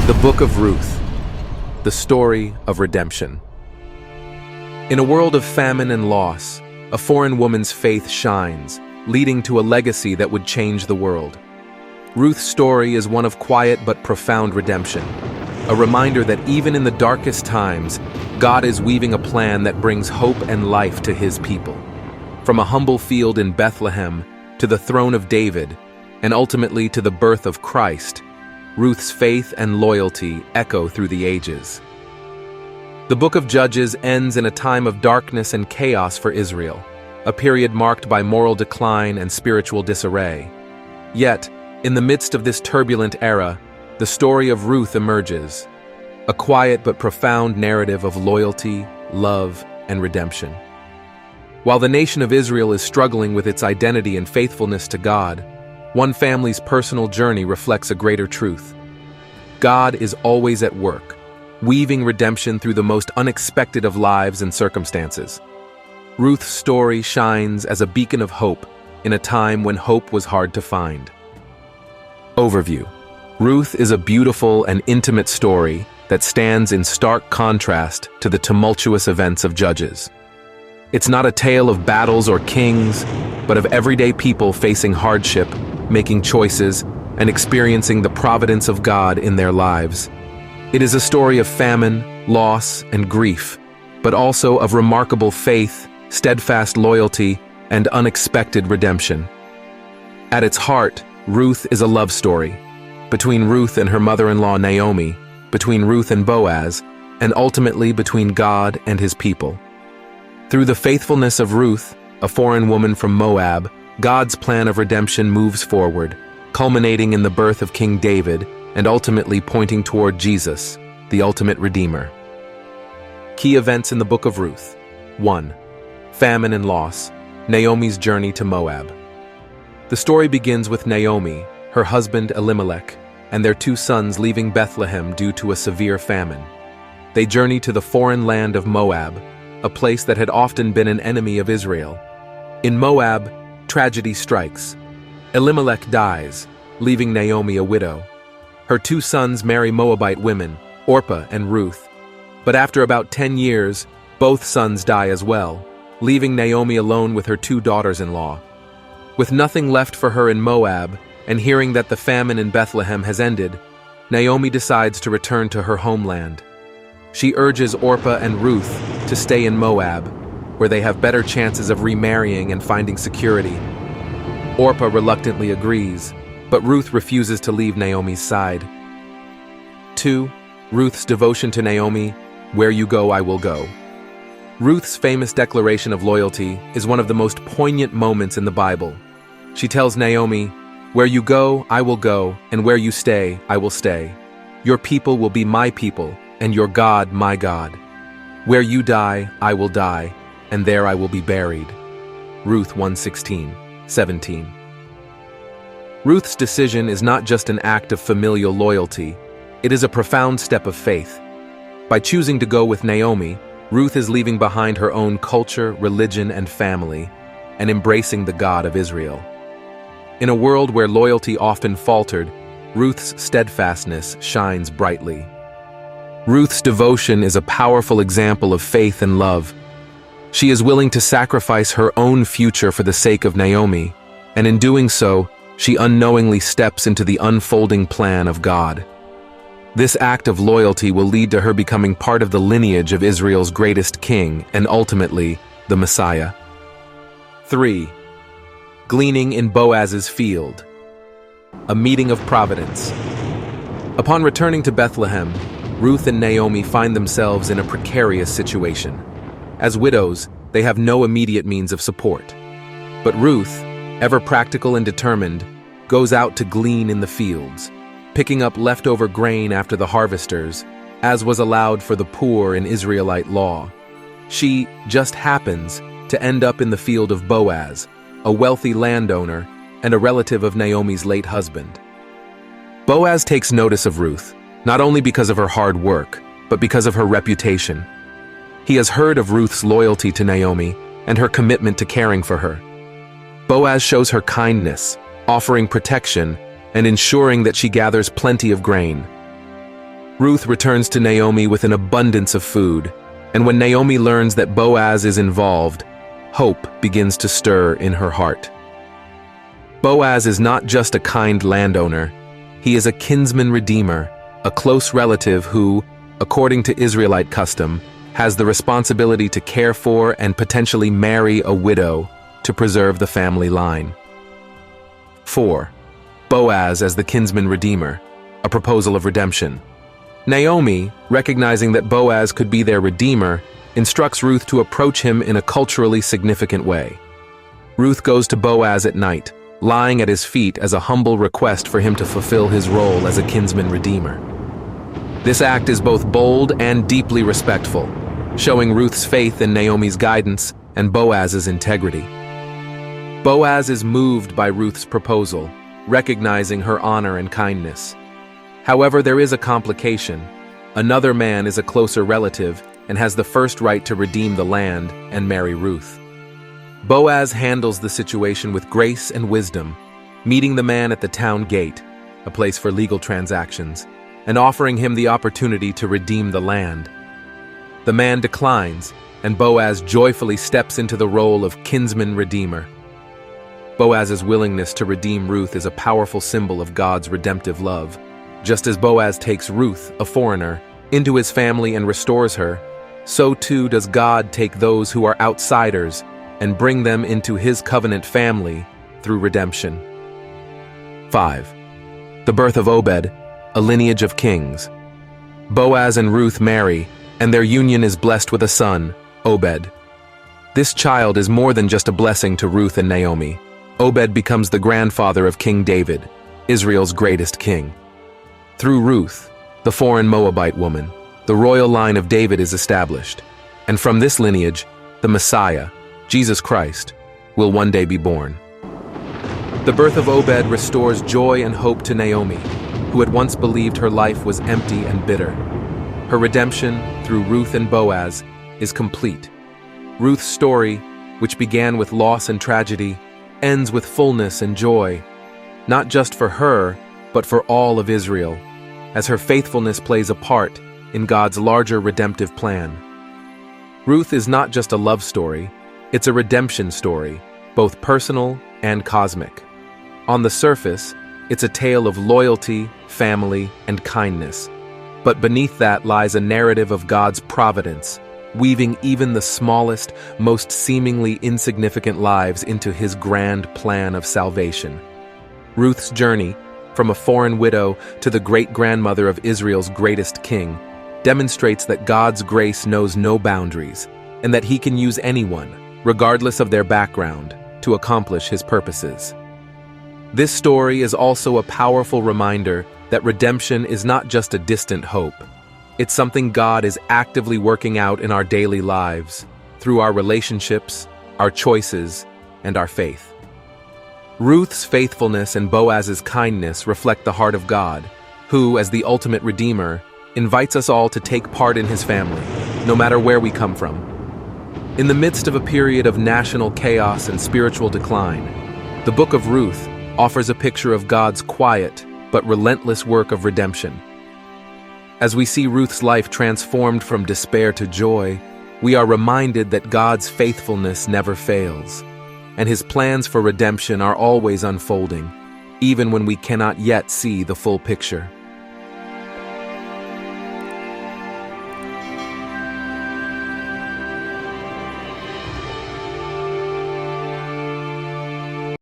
The Book of Ruth, the story of redemption. In a world of famine and loss, a foreign woman's faith shines, leading to a legacy that would change the world. Ruth's story is one of quiet but profound redemption, a reminder that even in the darkest times, God is weaving a plan that brings hope and life to His people. From a humble field in Bethlehem to the throne of David, and ultimately to the birth of Christ, Ruth's faith and loyalty echo through the ages. The Book of Judges ends in a time of darkness and chaos for Israel, a period marked by moral decline and spiritual disarray. Yet, in the midst of this turbulent era, the story of Ruth emerges, a quiet but profound narrative of loyalty, love, and redemption. While the nation of Israel is struggling with its identity and faithfulness to God, one family's personal journey reflects a greater truth. God is always at work, weaving redemption through the most unexpected of lives and circumstances. Ruth's story shines as a beacon of hope in a time when hope was hard to find. Overview. Ruth is a beautiful and intimate story that stands in stark contrast to the tumultuous events of Judges. It's not a tale of battles or kings, but of everyday people facing hardship, making choices, and experiencing the providence of God in their lives. It is a story of famine, loss, and grief, but also of remarkable faith, steadfast loyalty, and unexpected redemption. At its heart, Ruth is a love story, between Ruth and her mother-in-law Naomi, between Ruth and Boaz, and ultimately between God and His people. Through the faithfulness of Ruth, a foreign woman from Moab, God's plan of redemption moves forward, culminating in the birth of King David and ultimately pointing toward Jesus, the ultimate Redeemer. Key events in the Book of Ruth. 1. Famine and loss, Naomi's journey to Moab. The story begins with Naomi, her husband Elimelech, and their 2 sons leaving Bethlehem due to a severe famine. They journey to the foreign land of Moab, a place that had often been an enemy of Israel. In Moab, tragedy strikes. Elimelech dies, leaving Naomi a widow. Her 2 sons marry Moabite women, Orpah and Ruth. But after about 10 years, both sons die as well, leaving Naomi alone with her 2 daughters-in-law. With nothing left for her in Moab, and hearing that the famine in Bethlehem has ended, Naomi decides to return to her homeland. She urges Orpah and Ruth to stay in Moab, where they have better chances of remarrying and finding security. Orpah reluctantly agrees, but Ruth refuses to leave Naomi's side. 2. Ruth's devotion to Naomi, "Where you go, I will go." Ruth's famous declaration of loyalty is one of the most poignant moments in the Bible. She tells Naomi, "Where you go, I will go, and where you stay, I will stay. Your people will be my people, and your God my God. Where you die, I will die, and there I will be buried." Ruth 1:16-17. Ruth's decision is not just an act of familial loyalty, it is a profound step of faith. By choosing to go with Naomi, Ruth is leaving behind her own culture, religion, and family, and embracing the God of Israel. In a world where loyalty often faltered, Ruth's steadfastness shines brightly. Ruth's devotion is a powerful example of faith and love. She is willing to sacrifice her own future for the sake of Naomi, and in doing so, she unknowingly steps into the unfolding plan of God. This act of loyalty will lead to her becoming part of the lineage of Israel's greatest king and ultimately, the Messiah. 3. Gleaning in Boaz's field. A meeting of Providence. Upon returning to Bethlehem, Ruth and Naomi find themselves in a precarious situation. As widows, they have no immediate means of support. But Ruth, ever practical and determined, goes out to glean in the fields, picking up leftover grain after the harvesters, as was allowed for the poor in Israelite law. She just happens to end up in the field of Boaz, a wealthy landowner and a relative of Naomi's late husband. Boaz takes notice of Ruth, not only because of her hard work, but because of her reputation. He has heard of Ruth's loyalty to Naomi and her commitment to caring for her. Boaz shows her kindness, offering protection and ensuring that she gathers plenty of grain. Ruth returns to Naomi with an abundance of food, and when Naomi learns that Boaz is involved, hope begins to stir in her heart. Boaz is not just a kind landowner, he is a kinsman-redeemer, a close relative who, according to Israelite custom, has the responsibility to care for and potentially marry a widow to preserve the family line. 4. Boaz as the kinsman-redeemer, a proposal of redemption. Naomi, recognizing that Boaz could be their redeemer, instructs Ruth to approach him in a culturally significant way. Ruth goes to Boaz at night, lying at his feet as a humble request for him to fulfill his role as a kinsman-redeemer. This act is both bold and deeply respectful, showing Ruth's faith in Naomi's guidance and Boaz's integrity. Boaz is moved by Ruth's proposal, recognizing her honor and kindness. However, there is a complication. Another man is a closer relative and has the first right to redeem the land and marry Ruth. Boaz handles the situation with grace and wisdom, meeting the man at the town gate, a place for legal transactions, and offering him the opportunity to redeem the land. The man declines, and Boaz joyfully steps into the role of kinsman-redeemer. Boaz's willingness to redeem Ruth is a powerful symbol of God's redemptive love. Just as Boaz takes Ruth, a foreigner, into his family and restores her, so too does God take those who are outsiders and bring them into his covenant family through redemption. 5. The birth of Obed, a lineage of kings. Boaz and Ruth marry, and their union is blessed with a son, Obed. This child is more than just a blessing to Ruth and Naomi. Obed becomes the grandfather of King David, Israel's greatest king. Through Ruth, the foreign Moabite woman, the royal line of David is established, and from this lineage, the Messiah, Jesus Christ, will one day be born. The birth of Obed restores joy and hope to Naomi, who had once believed her life was empty and bitter. Her redemption, through Ruth and Boaz, is complete. Ruth's story, which began with loss and tragedy, ends with fullness and joy, not just for her, but for all of Israel, as her faithfulness plays a part in God's larger redemptive plan. Ruth is not just a love story, it's a redemption story, both personal and cosmic. On the surface, it's a tale of loyalty, family, and kindness. But beneath that lies a narrative of God's providence, weaving even the smallest, most seemingly insignificant lives into his grand plan of salvation. Ruth's journey, from a foreign widow to the great-grandmother of Israel's greatest king, demonstrates that God's grace knows no boundaries, and that he can use anyone, regardless of their background, to accomplish his purposes. This story is also a powerful reminder that redemption is not just a distant hope. It's something God is actively working out in our daily lives, through our relationships, our choices, and our faith. Ruth's faithfulness and Boaz's kindness reflect the heart of God, who, as the ultimate Redeemer, invites us all to take part in his family, no matter where we come from. In the midst of a period of national chaos and spiritual decline, the Book of Ruth offers a picture of God's quiet but relentless work of redemption. As we see Ruth's life transformed from despair to joy, we are reminded that God's faithfulness never fails, and his plans for redemption are always unfolding, even when we cannot yet see the full picture.